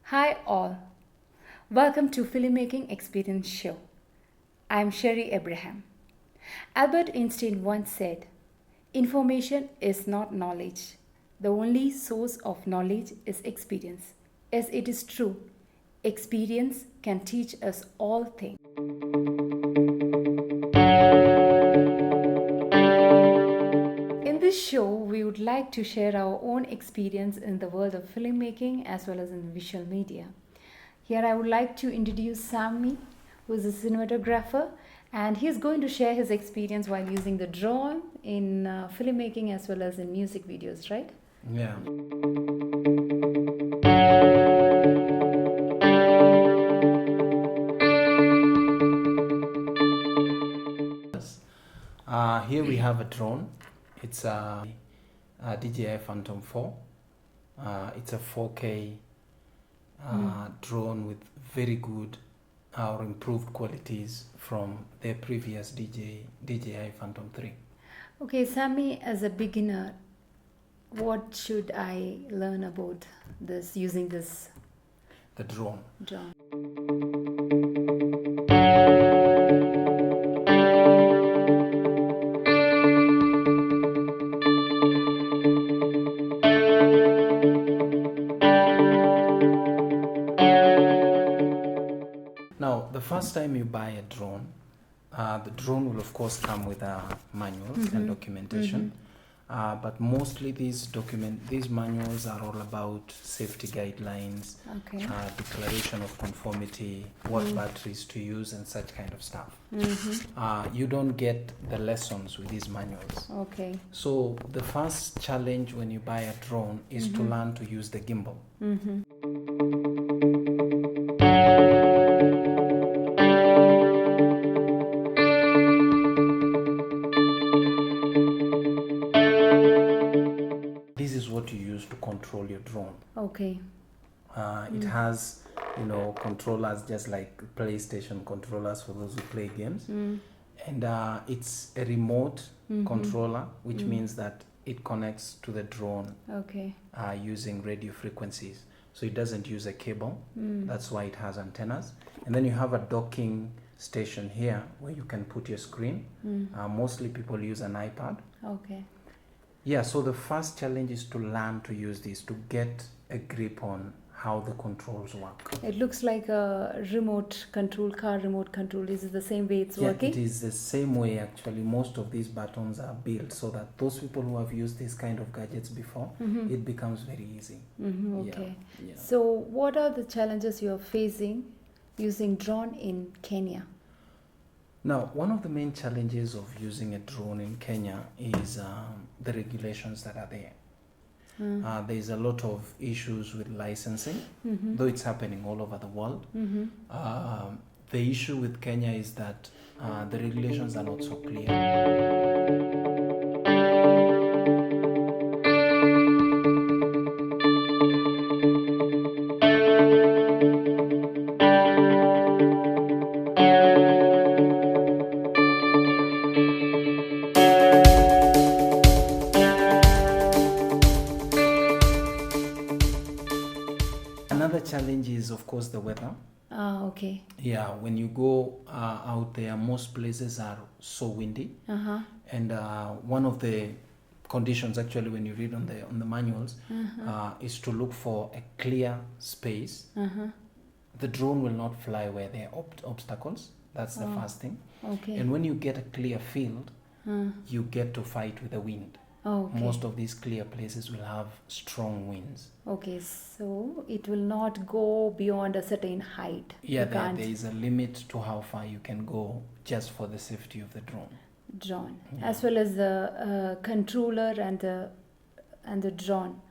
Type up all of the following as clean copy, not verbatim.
Hi all, welcome to Filmmaking Experience Show. I am Sherry Abraham. Albert Einstein once said, "Information is not knowledge. The only source of knowledge is experience." As it is true, experience can teach us all things. In this show, we would like to share our own experience in the world of filmmaking as well as in visual media. Here I would like to introduce Sammy, who is a cinematographer, and he is going to share his experience while using the drone in filmmaking as well as in music videos, right? Yeah. Here we have a drone. It's a DJI Phantom 4. It's a 4K drone with very good or improved qualities from their previous DJI Phantom 3. Okay, Sammy, as a beginner, what should I learn about this using this The drone. drone? Now, the first time you buy a drone, the drone will of course come with a manual and documentation. But mostly these manuals are all about safety guidelines, Okay. declaration of conformity, what batteries to use, and such kind of stuff. You don't get the lessons with these manuals. Okay. So the first challenge when you buy a drone is to learn to use the gimbal. This is what you use to control your drone. Okay. It has, controllers just like PlayStation controllers for those who play games. And it's a remote controller, which means that it connects to the drone Okay. using radio frequencies. So it doesn't use a cable. That's why it has antennas. And then you have a docking station here where you can put your screen. Mostly people use an iPad. Okay. Yeah, so the first challenge is to learn to use this, to get a grip on how the controls work. It looks like a remote control, car remote control. Is it the same way it's Yeah, working? it is the same way actually. Most of these buttons are built so that those people who have used this kind of gadgets before, it becomes very easy. Okay. Yeah. So, what are the challenges you are facing using drone in Kenya? Now, one of the main challenges of using a drone in Kenya is the regulations that are there. There is a lot of issues with licensing, though it's happening all over the world. The issue with Kenya is that the regulations are not so clear. Another challenge is, of course, the weather. Okay. Yeah, when you go out there, most places are so windy. And one of the conditions, actually, when you read on the manuals, is to look for a clear space. The drone will not fly where there are obstacles. That's the first thing. Okay. And when you get a clear field, you get to fight with the wind. Okay. Most of these clear places will have strong winds. Okay, so it will not go beyond a certain height. Yeah, You there can't is a limit to how far you can go just for the safety of the drone. drone, as well as the controller and the drone.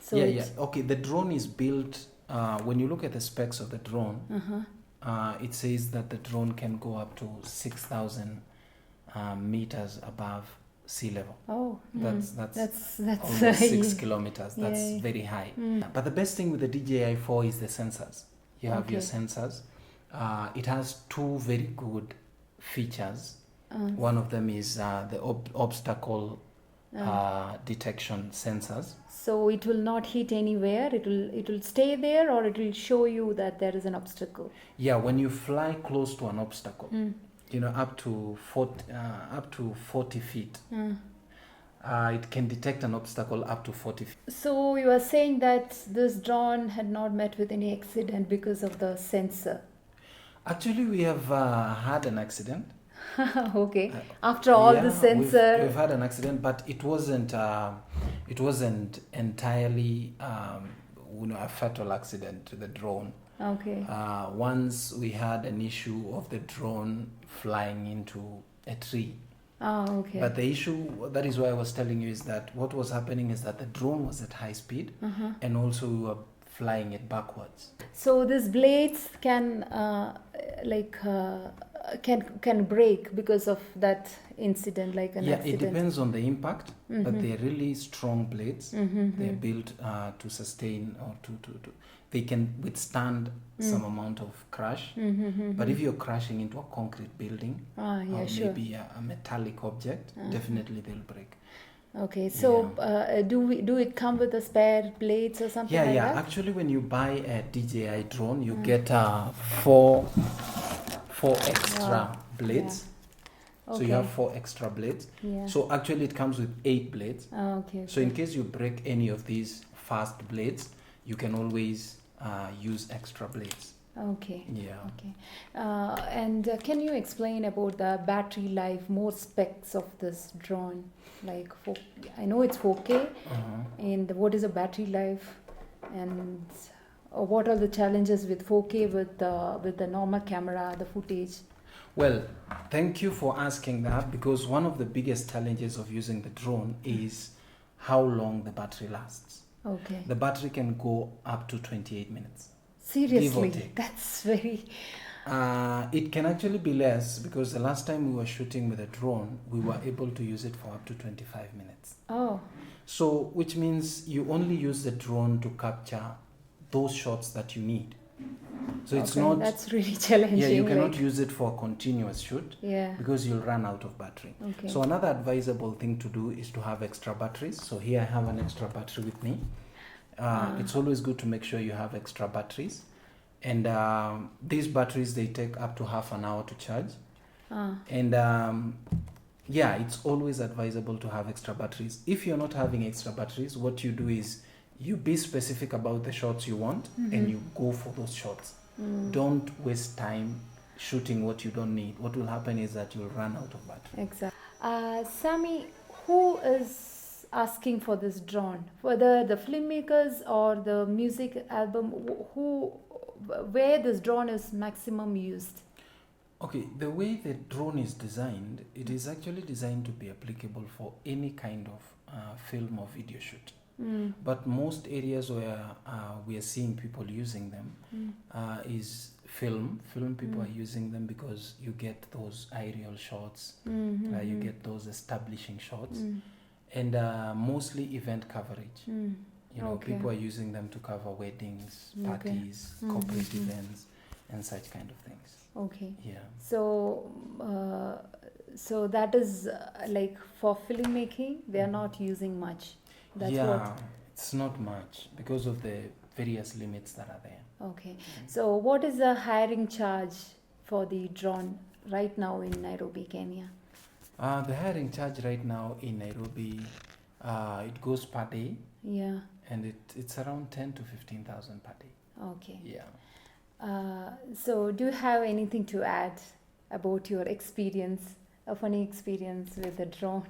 So yeah, yeah. Okay, the drone is built. When you look at the specs of the drone, it says that the drone can go up to 6,000 meters above sea level. Oh, That's that's almost 6 yeah. kilometers. Yeah. That's very high. But the best thing with the DJI 4 is the sensors. You have your Okay. sensors. It has two very good features. Uh, One of them is the obstacle detection sensors. so it will not hit anywhere. It will stay there, or it will show you that there is an obstacle. Yeah, when you fly close to an obstacle, up to 40 feet, it can detect an obstacle up to 40 feet. So you are saying that this drone had not met with any accident because of the sensor. Actually, we have had an accident. Okay. After all the sensor. We've had an accident, but it wasn't entirely a fatal accident to the drone. Okay. Once we had an issue of the drone flying into a tree. Okay. But the issue, that is why I was telling you, is that what was happening is that the drone was at high speed, and also we were flying it backwards. So these blades can can break because of that incident, like an accident. It depends on the impact, but they're really strong blades. They're built to sustain, or to they can withstand some amount of crash. But if you're crashing into a concrete building, or maybe a metallic object, definitely they'll break. Okay, so do it come with a spare blades or something like that? Yeah. Actually, when you buy a DJI drone, you get four extra blades. Okay. So you have 4 extra blades. Yeah. So actually it comes with 8 blades. Okay. So in case you break any of these fast blades, you can always use extra blades. Okay. Yeah. Okay. And can you explain about the battery life, more specs of this drone? Like, I know it's 4K, and what is the battery life, and what are the challenges with 4K with the normal camera, the footage? Well, thank you for asking that, because one of the biggest challenges of using the drone is how long the battery lasts. Okay. The battery can go up to 28 minutes. Seriously, that's very... It can actually be less, because the last time we were shooting with a drone, we were able to use it for up to 25 minutes. Oh. So, which means you only use the drone to capture those shots that you need. So it's not... That's really challenging. Yeah, you cannot use it for a continuous shoot. Yeah. Because you'll run out of battery. Okay. So another advisable thing to do is to have extra batteries. So here I have an extra battery with me. It's always good to make sure you have extra batteries. And these batteries, they take up to half an hour to charge. And it's always advisable to have extra batteries. If you're not having extra batteries, what you do is you be specific about the shots you want, and you go for those shots. Don't waste time shooting what you don't need. What will happen is that you'll run out of battery. Exactly. Sammy, who is asking for this drone? Whether the filmmakers or the music album, where this drone is maximum used? Okay, the way the drone is designed, it is actually designed to be applicable for any kind of film or video shoot. But most areas where we are seeing people using them is film. Film people are using them because you get those aerial shots, you get those establishing shots, and mostly event coverage. People are using them to cover weddings, parties, corporate events, and such kind of things. Okay. Yeah. So that is like for filmmaking, they are not using much. It's not much because of the various limits that are there. Okay. So what is the hiring charge for the drone right now in Nairobi, Kenya? The hiring charge right now in Nairobi, it goes per day. Yeah. And it's around 10 to 15,000 per day. Okay. Yeah. So do you have anything to add about your experience, a funny experience with the drone?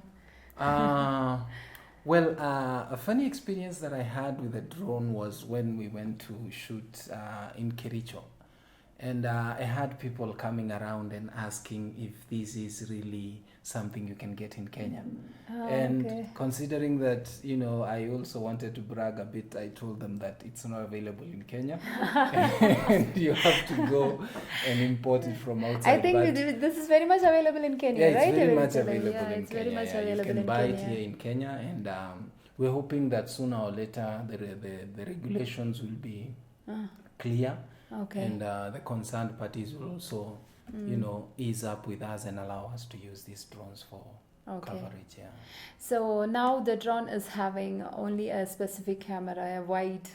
Well, a funny experience that I had with the drone was when we went to shoot in Kericho. And I had people coming around and asking if this is really something you can get in Kenya. And Okay. considering that, I also wanted to brag a bit, I told them that it's not available in Kenya. And you have to go and import it from outside. I think this is very much available in Kenya, Yeah, right? it's very much Eventually. available Yeah, in it's Kenya. very much Yeah, you available can in buy it Kenya. here in Kenya, and we're hoping that sooner or later the regulations will be clear, Okay. and the concerned parties will also, ease up with us and allow us to use these drones for coverage. Yeah. So now the drone is having only a specific camera, a wide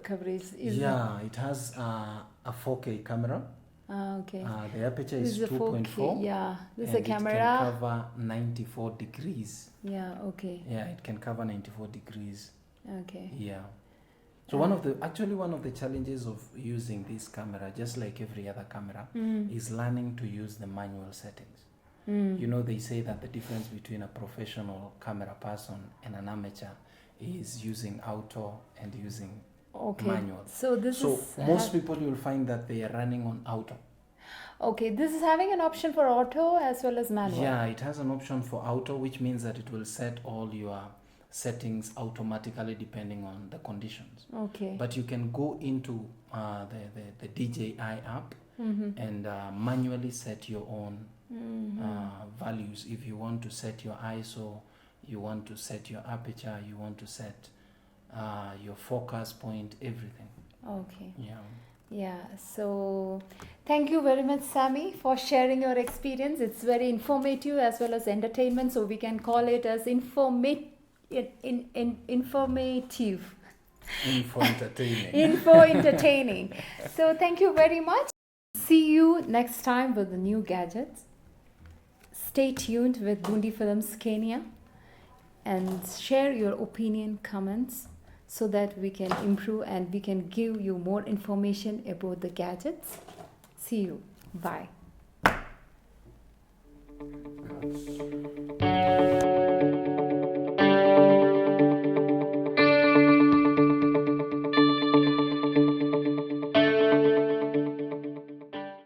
coverage. It has a 4K camera. Okay. The aperture This is 2.4. Yeah, this is and a camera. It can cover 94 degrees. Yeah. Okay. Yeah, it can cover 94 degrees. Okay. Yeah. So one of the challenges of using this camera, just like every other camera, is learning to use the manual settings. They say that the difference between a professional camera person and an amateur is using auto and using manual. So most people, you'll find that they are running on auto. Okay, this is having an option for auto as well as manual. Yeah, it has an option for auto, which means that it will set all your settings automatically depending on the conditions. Okay. But you can go into the DJI app and manually set your own values. If you want to set your ISO, you want to set your aperture, you want to set your focus point, everything. Okay. Yeah. So thank you very much, Sammy, for sharing your experience. It's very informative as well as entertainment, so we can call it as informative. Info entertaining. Info entertaining. So thank you very much. See you next time with the new gadgets. Stay tuned with Bundi Films Kenya and share your opinion, comments, so that we can improve and we can give you more information about the gadgets. See you. Bye.